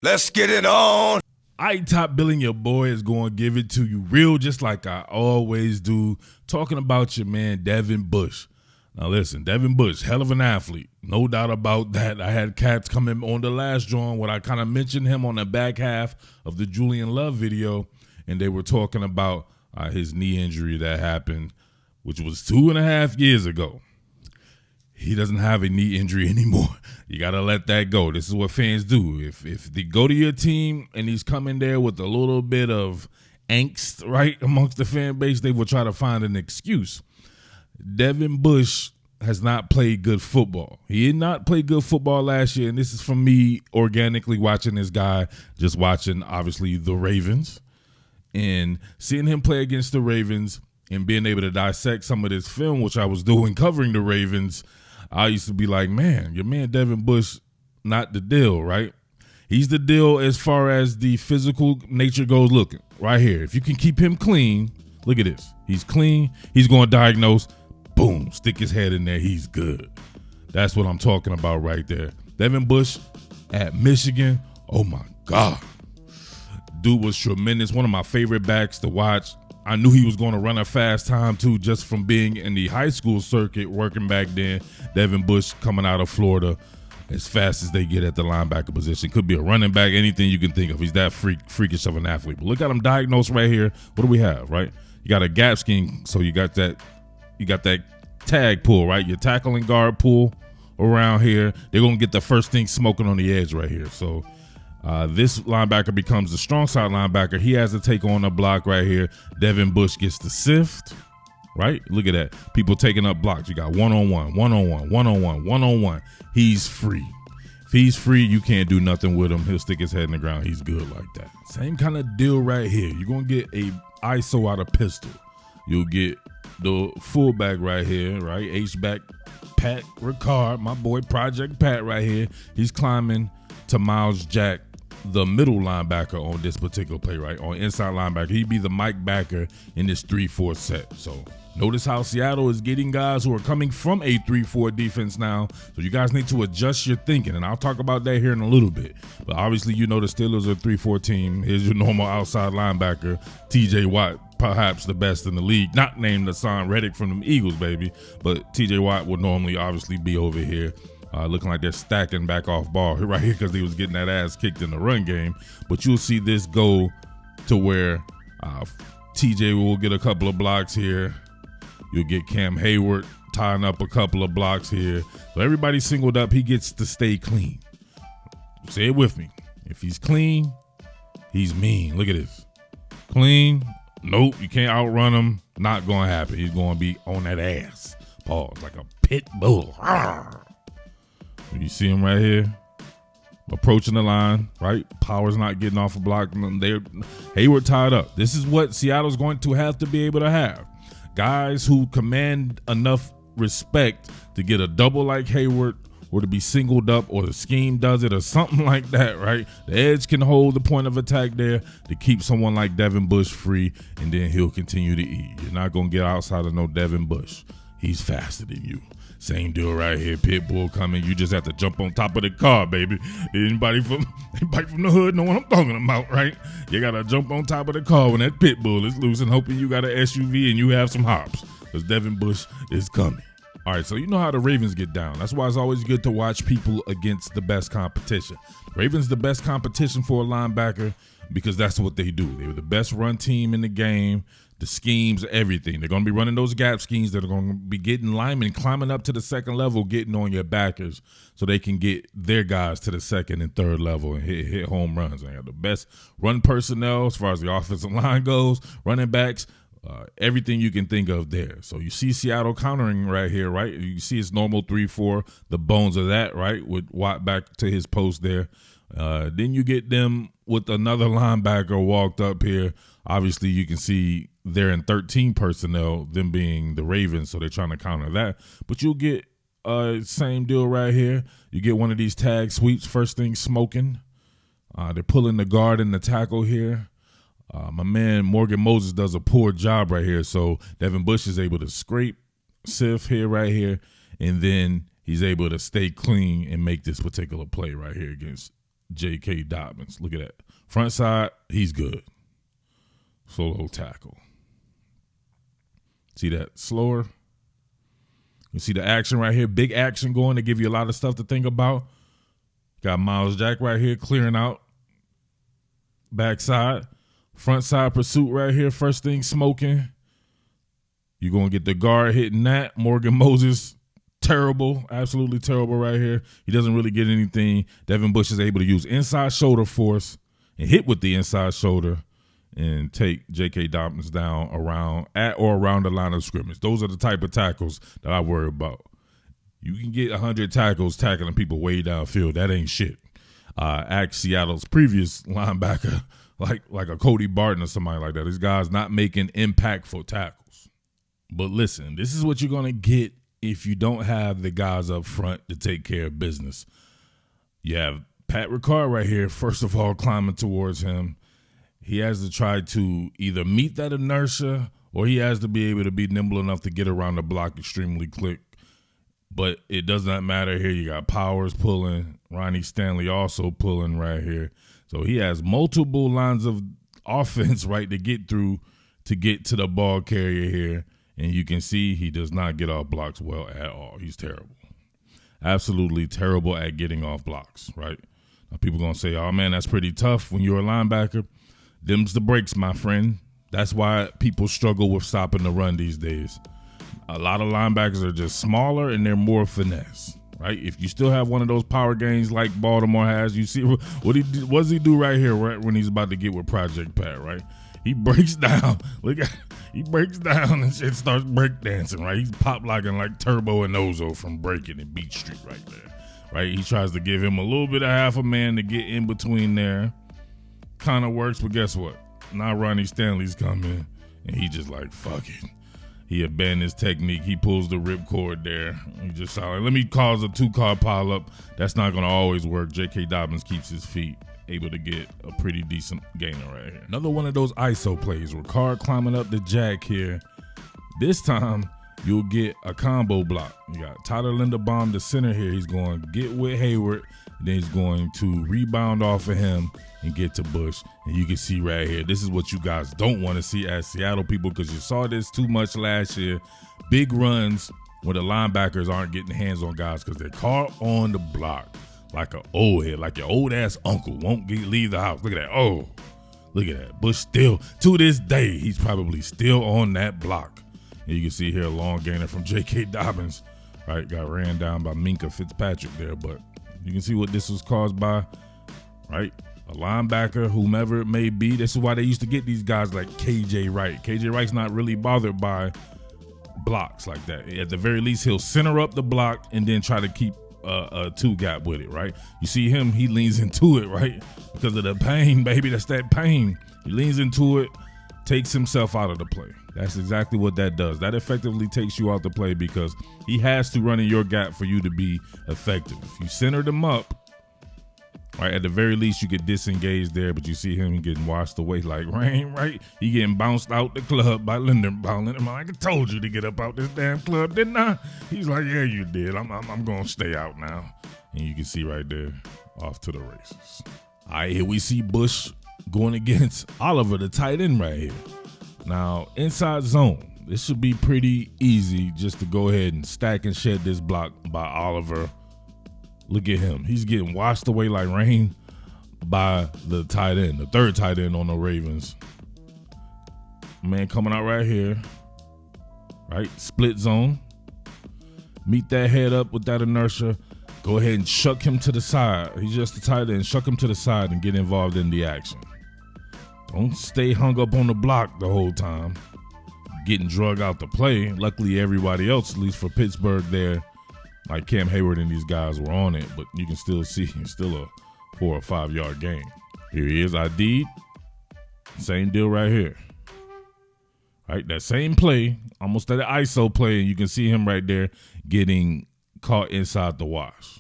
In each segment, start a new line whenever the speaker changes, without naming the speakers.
Let's get it on.
Top Billin, your boy is going to give it to you real, just like I always do, talking about your man Devin Bush. Now listen, Devin Bush, hell of an athlete, no doubt about that. I had cats coming on the last drawing when I kind of mentioned him on the back half of the Julian Love video, and they were talking about his knee injury that happened, which was 2.5 years ago. He doesn't have a knee injury anymore. You got to let that go. This is what fans do. If they go to your team and he's coming there with a little bit of angst, right, amongst the fan base, they will try to find an excuse. Devin Bush has not played good football. He did not play good football last year, and this is from me organically watching this guy, just watching, obviously, the Ravens, and seeing him play against the Ravens and being able to dissect some of this film, which I was doing covering the Ravens. I used to be like, man, your man Devin Bush, not the deal, right? He's the deal as far as the physical nature goes. Look, right here. If you can keep him clean, look at this. He's clean. He's going to diagnose. Boom, stick his head in there. He's good. That's what I'm talking about right there. Devin Bush at Michigan. Oh, my God. Dude was tremendous. One of my favorite backs to watch. I knew he was going to run a fast time, too, just from being in the high school circuit, working back then. Devin Bush coming out of Florida as fast as they get at the linebacker position. Could be a running back, anything you can think of. He's that freakish of an athlete. But look at him diagnosed right here. What do we have, right? You got a gap scheme, so you got that tag pull, right? Your tackle and guard pull around here. They're going to get the first thing smoking on the edge right here. So this linebacker becomes the strong side linebacker. He has to take on a block right here. Devin Bush gets the sift, right? Look at that. People taking up blocks. You got one-on-one, one-on-one, one-on-one, one-on-one. He's free. If he's free, you can't do nothing with him. He'll stick his head in the ground. He's good like that. Same kind of deal right here. You're going to get a ISO out of pistol. You'll get the fullback right here, right? H-back Pat Ricard, my boy Project Pat right here. He's climbing to Miles Jack, the middle linebacker on this particular play, right? On inside linebacker. He'd be the Mike backer in this 3-4 set. So notice how Seattle is getting guys who are coming from a 3-4 defense now. So you guys need to adjust your thinking, and I'll talk about that here in a little bit. But obviously, you know the Steelers are a 3-4 team. Here's your normal outside linebacker, TJ Watt, perhaps the best in the league. Not named Hassan Reddick from the Eagles, baby. But TJ Watt would normally obviously be over here. Looking like they're stacking back off ball right here because he was getting that ass kicked in the run game. But you'll see this go to where TJ will get a couple of blocks here. You'll get Cam Hayward tying up a couple of blocks here. So everybody's singled up. He gets to stay clean. Say it with me. If he's clean, he's mean. Look at this. Clean. Nope, you can't outrun him. Not going to happen. He's going to be on that ass. Pause. Like a pit bull. You see him right here, approaching the line, right? Power's not getting off a block. Hayward tied up. This is what Seattle's going to have to be able to have. Guys who command enough respect to get a double like Hayward or to be singled up or the scheme does it or something like that, right? The edge can hold the point of attack there to keep someone like Devin Bush free, and then he'll continue to eat. You're not going to get outside of no Devin Bush. He's faster than you. Same deal right here. Pitbull coming. You just have to jump on top of the car, baby. Anybody from the hood know what I'm talking about, right? You got to jump on top of the car when that Pitbull is loose and hoping you got an SUV and you have some hops because Devin Bush is coming. All right, so you know how the Ravens get down. That's why it's always good to watch people against the best competition. Ravens the best competition for a linebacker because that's what they do. They were the best run team in the game. The schemes, everything. They're going to be running those gap schemes that are going to be getting linemen climbing up to the second level, getting on your backers so they can get their guys to the second and third level and hit home runs. They have the best run personnel as far as the offensive line goes, running backs, everything you can think of there. So you see Seattle countering right here, right? You see it's normal 3-4, the bones of that, right, with Watt back to his post there. Then you get them with another linebacker walked up here. Obviously, you can see they're in 13 personnel, them being the Ravens, so they're trying to counter that. But you'll get same deal right here. You get one of these tag sweeps, first thing smoking. They're pulling the guard and the tackle here. My man Morgan Moses does a poor job right here, so Devin Bush is able to scrape, sift here, right here, and then he's able to stay clean and make this particular play right here against J.K. Dobbins. Look at that. Front side, he's good. Solo tackle. See that slower? You see the action right here. Big action going to give you a lot of stuff to think about. Got Miles Jack right here clearing out. Backside. Front side pursuit right here. First thing smoking. You're going to get the guard hitting that. Morgan Moses, terrible. Absolutely terrible right here. He doesn't really get anything. Devin Bush is able to use inside shoulder force and hit with the inside shoulder and take J.K. Dobbins down at or around the line of scrimmage. Those are the type of tackles that I worry about. You can get 100 tackles tackling people way downfield. That ain't shit. Ask Seattle's previous linebacker, like a Cody Barton or somebody like that. These guys not making impactful tackles. But listen, this is what you're going to get if you don't have the guys up front to take care of business. You have Pat Ricard right here, first of all, climbing towards him. He has to try to either meet that inertia or he has to be able to be nimble enough to get around the block extremely quick. But it does not matter here. You got Powers pulling, Ronnie Stanley also pulling right here. So he has multiple lines of offense, right, to get through to get to the ball carrier here. And you can see he does not get off blocks well at all. He's terrible. Absolutely terrible at getting off blocks, right? Now, people going to say, oh, man, that's pretty tough when you're a linebacker. Them's the breaks, my friend. That's why people struggle with stopping the run these days. A lot of linebackers are just smaller and they're more finesse, right? If you still have one of those power gains like Baltimore has, you see what does he do right here, right when he's about to get with Project Pat, right? He breaks down. He breaks down and shit starts breakdancing, right? He's pop locking like Turbo and Ozo from Breaking and Beat Street right there, right? He tries to give him a little bit of half a man to get in between there. Kind of works, but guess what? Now Ronnie Stanley's coming, and he just like, fuck it. He abandoned his technique. He pulls the ripcord there. He just shot like, let me cause a 2-car pile up. That's not going to always work. J.K. Dobbins keeps his feet, able to get a pretty decent gainer right here. Another one of those ISO plays. Ricard climbing up the jack here. This time, you'll get a combo block. You got Tyler Linderbaum, the center here. He's going to get with Hayward. Then he's going to rebound off of him and get to Bush. And you can see right here, this is what you guys don't want to see as Seattle people, because you saw this too much last year. Big runs where the linebackers aren't getting hands on guys because they're caught on the block like an old head, like your old ass uncle won't leave the house. Look at that. Oh, look at that. Bush still, to this day, he's probably still on that block. And you can see here a long gainer from J.K. Dobbins, right? Got ran down by Minka Fitzpatrick there, but you can see what this was caused by, right? A linebacker, whomever it may be. This is why they used to get these guys like K.J. Wright. K.J. Wright's not really bothered by blocks like that. At the very least, he'll center up the block and then try to keep a 2-gap with it, right? You see him, he leans into it, right? Because of the pain, baby. That's that pain. He leans into it, takes himself out of the play. That's exactly what that does. That effectively takes you out the play because he has to run in your gap for you to be effective. If you center them up, right, at the very least you get disengaged there, but you see him getting washed away like rain, right? He getting bounced out the club by Linderbaum. I'm like, I told you to get up out this damn club, didn't I? He's like, yeah, you did. I'm going to stay out now. And you can see right there, off to the races. All right, here we see Bush going against Oliver, the tight end right here. Now, inside zone, this should be pretty easy just to go ahead and stack and shed this block by Oliver. Look at him. He's getting washed away like rain by the tight end, the third tight end on the Ravens. Man coming out right here, right? Split zone. Meet that head up with that inertia. Go ahead and shuck him to the side. He's just the tight end. Shuck him to the side and get involved in the action. Don't stay hung up on the block the whole time, getting drug out the play. Luckily, everybody else, at least for Pittsburgh there, like Cam Hayward and these guys were on it, but you can still see it's still a 4 or 5 yard gain. Here he is, ID'd. Same deal right here. Right, that same play, almost that ISO play, and you can see him right there getting caught inside the wash.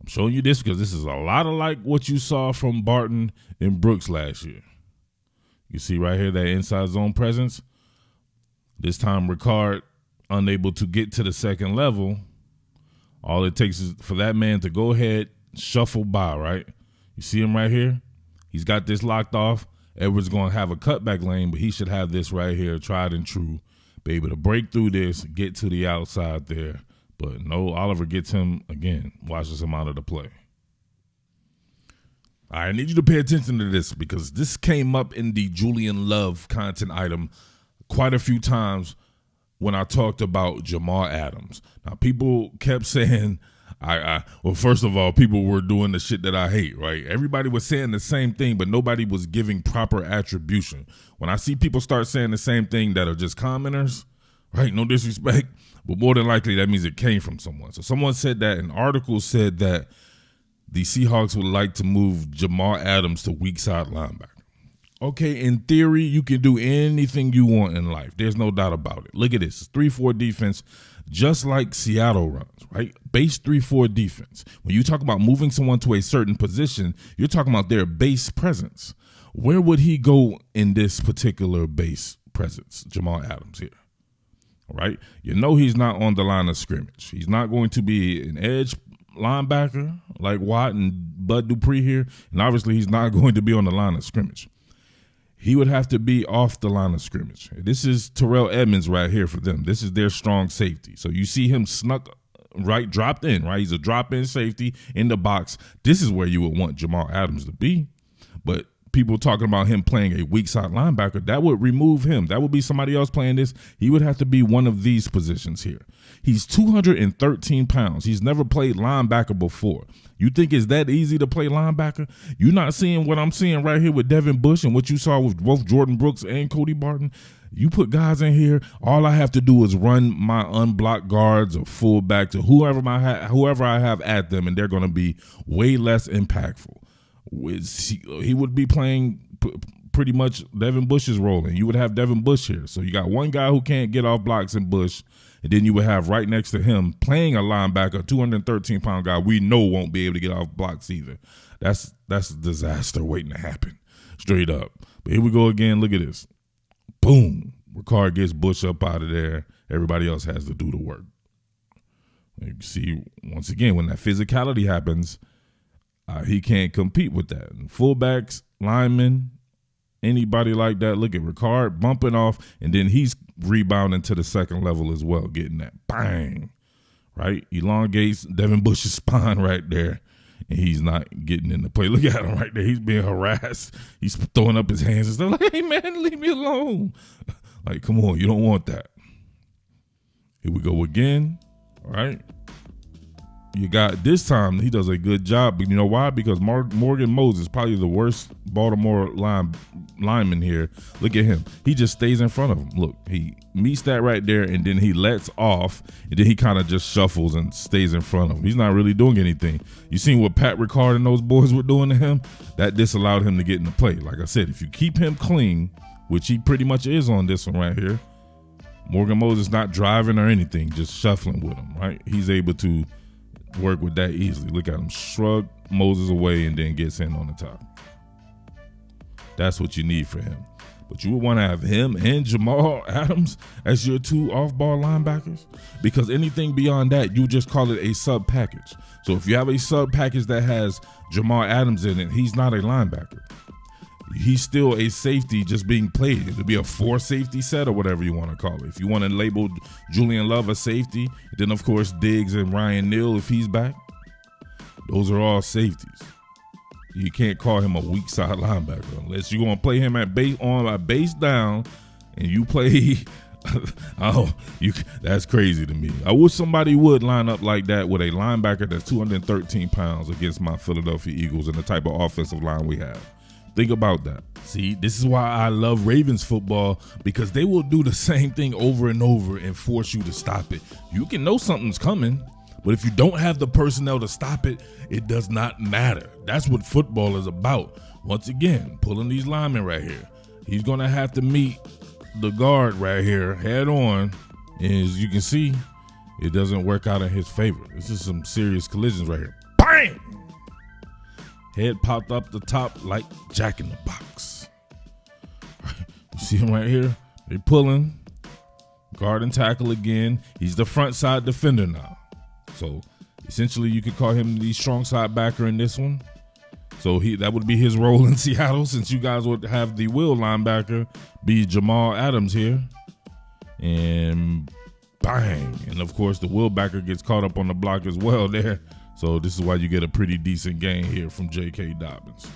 I'm showing you this because this is a lot of like what you saw from Barton and Brooks last year. You see right here that inside zone presence. This time Ricard unable to get to the second level. All it takes is for that man to go ahead, shuffle by, right? You see him right here? He's got this locked off. Edwards going to have a cutback lane, but he should have this right here, tried and true. Be able to break through this, get to the outside there. But no, Oliver gets him again, washes him out of the play. All right, I need you to pay attention to this because this came up in the Julian Love content item quite a few times when I talked about Jamal Adams. Now, people kept saying, well, first of all, people were doing the shit that I hate, right? Everybody was saying the same thing, but nobody was giving proper attribution. When I see people start saying the same thing that are just commenters, right? No disrespect, but more than likely that means it came from someone. So someone said that an article said that the Seahawks would like to move Jamal Adams to weak side linebacker. Okay, in theory, you can do anything you want in life. There's no doubt about it. Look at this. 3-4 defense, just like Seattle runs, right? Base 3-4 defense. When you talk about moving someone to a certain position, you're talking about their base presence. Where would he go in this particular base presence, Jamal Adams here? All right? You know he's not on the line of scrimmage. He's not going to be an edge linebacker like Watt and Bud Dupree here, and obviously he's not going to be on the line of scrimmage. He would have to be off the line of scrimmage. This is Terrell Edmonds right here for them. This is their strong safety. So you see him snuck right, dropped in, right? He's a drop-in safety in the box. This is where you would want Jamal Adams to be. But people talking about him playing a weak side linebacker, that would remove him. That would be somebody else playing this. He would have to be one of these positions here. He's 213 pounds. He's never played linebacker before. You think it's that easy to play linebacker? You're not seeing what I'm seeing right here with Devin Bush and what you saw with both Jordan Brooks and Cody Barton. You put guys in here, all I have to do is run my unblocked guards or fullback to whoever I have at them, and they're going to be way less impactful. He would be playing pretty much Devin Bush's role, and you would have Devin Bush here. So you got one guy who can't get off blocks in Bush, and then you would have right next to him playing a linebacker, a 213-pound guy we know won't be able to get off blocks either. That's a disaster waiting to happen, straight up. But here we go again. Look at this. Boom. Ricard gets Bush up out of there. Everybody else has to do the work. You see, once again, when that physicality happens, he can't compete with that. And fullbacks, linemen, anybody like that, look at Ricard bumping off, and then he's rebounding to the second level as well, getting that bang, right? Elongates Devin Bush's spine right there, and he's not getting in the play. Look at him right there. He's being harassed. He's throwing up his hands and stuff like, hey, man, leave me alone. Like, come on, you don't want that. Here we go again, all right? You got this time, he does a good job. But you know why? Because Morgan Moses, probably the worst Baltimore lineman here. Look at him. He just stays in front of him. Look, he meets that right there, and then he lets off, and then he kind of just shuffles and stays in front of him. He's not really doing anything. You seen what Pat Ricard and those boys were doing to him? That disallowed him to get in the play. Like I said, if you keep him clean, which he pretty much is on this one right here, Morgan Moses not driving or anything, just shuffling with him, right? He's able to work with that easily. Look at him shrug Moses away and then gets in on the top. That's what you need for him. But you would want to have him and Jamal Adams as your two off-ball linebackers, because anything beyond that, you just call it a sub package. So if you have a sub package that has Jamal Adams in it, he's not a linebacker. He's still a safety just being played. It could be a 4-safety set or whatever you want to call it. If you want to label Julian Love a safety, then of course Diggs and Ryan Neal if he's back. Those are all safeties. You can't call him a weak side linebacker unless you're going to play him at base down and you play. That's crazy to me. I wish somebody would line up like that with a linebacker that's 213 pounds against my Philadelphia Eagles and the type of offensive line we have. Think about that. See, this is why I love Ravens football, because they will do the same thing over and over and force you to stop it. You can know something's coming, but if you don't have the personnel to stop it, it does not matter. That's what football is about. Once again, pulling these linemen right here. He's going to have to meet the guard right here head on, and as you can see, it doesn't work out in his favor. This is some serious collisions right here. Bang! Head popped up the top like Jack in the Box. You see him right here? They're pulling. Guard and tackle again. He's the front side defender now. So Essentially, you could call him the strong side backer in this one. So that would be his role in Seattle, since you guys would have the will linebacker be Jamal Adams here. And bang. And, of course, the will backer gets caught up on the block as well there. So this is why you get a pretty decent game here from J.K. Dobbins.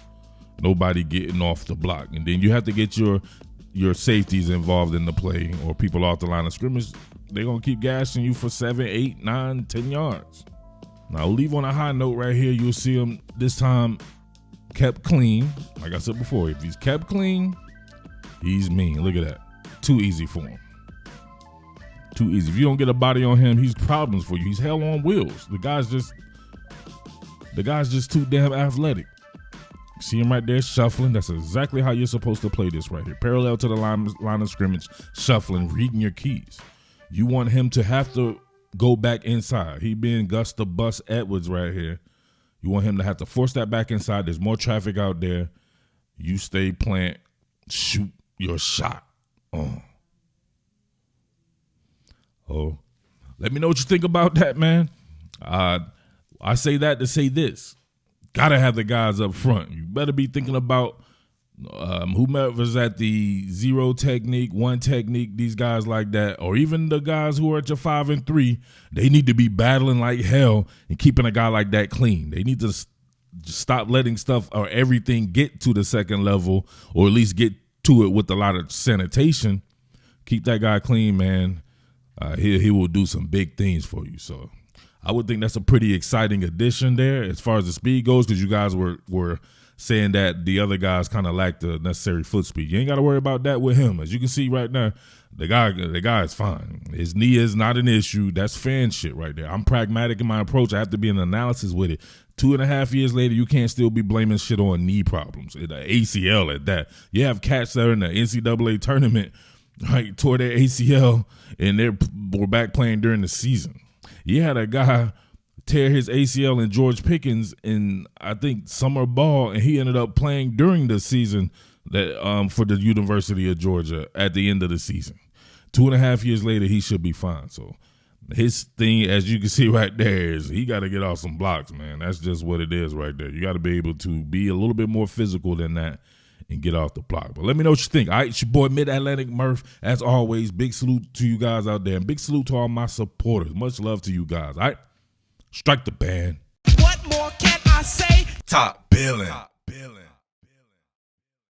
Nobody getting off the block. And then you have to get your safeties involved in the play, or people off the line of scrimmage. They're going to keep gashing you for 7, 8, 9, 10 yards. Now, I'll leave on a high note right here. You'll see him this time kept clean. Like I said before, if he's kept clean, he's mean. Look at that. Too easy for him. Too easy. If you don't get a body on him, he's problems for you. He's hell on wheels. The guy's just too damn athletic. See him right there shuffling. That's exactly how you're supposed to play this right here. Parallel to the line of scrimmage, shuffling, reading your keys. You want him to have to go back inside. He being Gus the Bus Edwards right here. You want him to have to force that back inside. There's more traffic out there. You stay plant, shoot your shot. Oh, let me know what you think about that, man. I say that to say this. Gotta have the guys up front. You better be thinking about whomever's at the 0 technique, 1 technique, these guys like that, or even the guys who are at your 5 and 3, they need to be battling like hell and keeping a guy like that clean. They need to stop letting stuff or everything get to the second level, or at least get to it with a lot of sanitation. Keep that guy clean, man. He will do some big things for you. So I would think that's a pretty exciting addition there as far as the speed goes, because you guys were saying that the other guys kind of lack the necessary foot speed. You ain't got to worry about that with him. As you can see right now, the guy is fine. His knee is not an issue. That's fan shit right there. I'm pragmatic in my approach. I have to be an analysis with it. 2.5 years later, you can't still be blaming shit on knee problems. The ACL at that. You have cats that are in the NCAA tournament, right, tore their ACL, and were back playing during the season. You had a guy tear his ACL in George Pickens in, I think, summer ball, and he ended up playing during the season that for the University of Georgia at the end of the season. 2.5 years later, he should be fine. So his thing, as you can see right there, is he got to get off some blocks, man. That's just what it is right there. You got to be able to be a little bit more physical than that and get off the block. But let me know what you think. All right, it's your boy Mid-Atlantic Murph. As always, big salute to you guys out there, and big salute to all my supporters. Much love to you guys. All right, strike the band.
What more can I say?
Top Billin.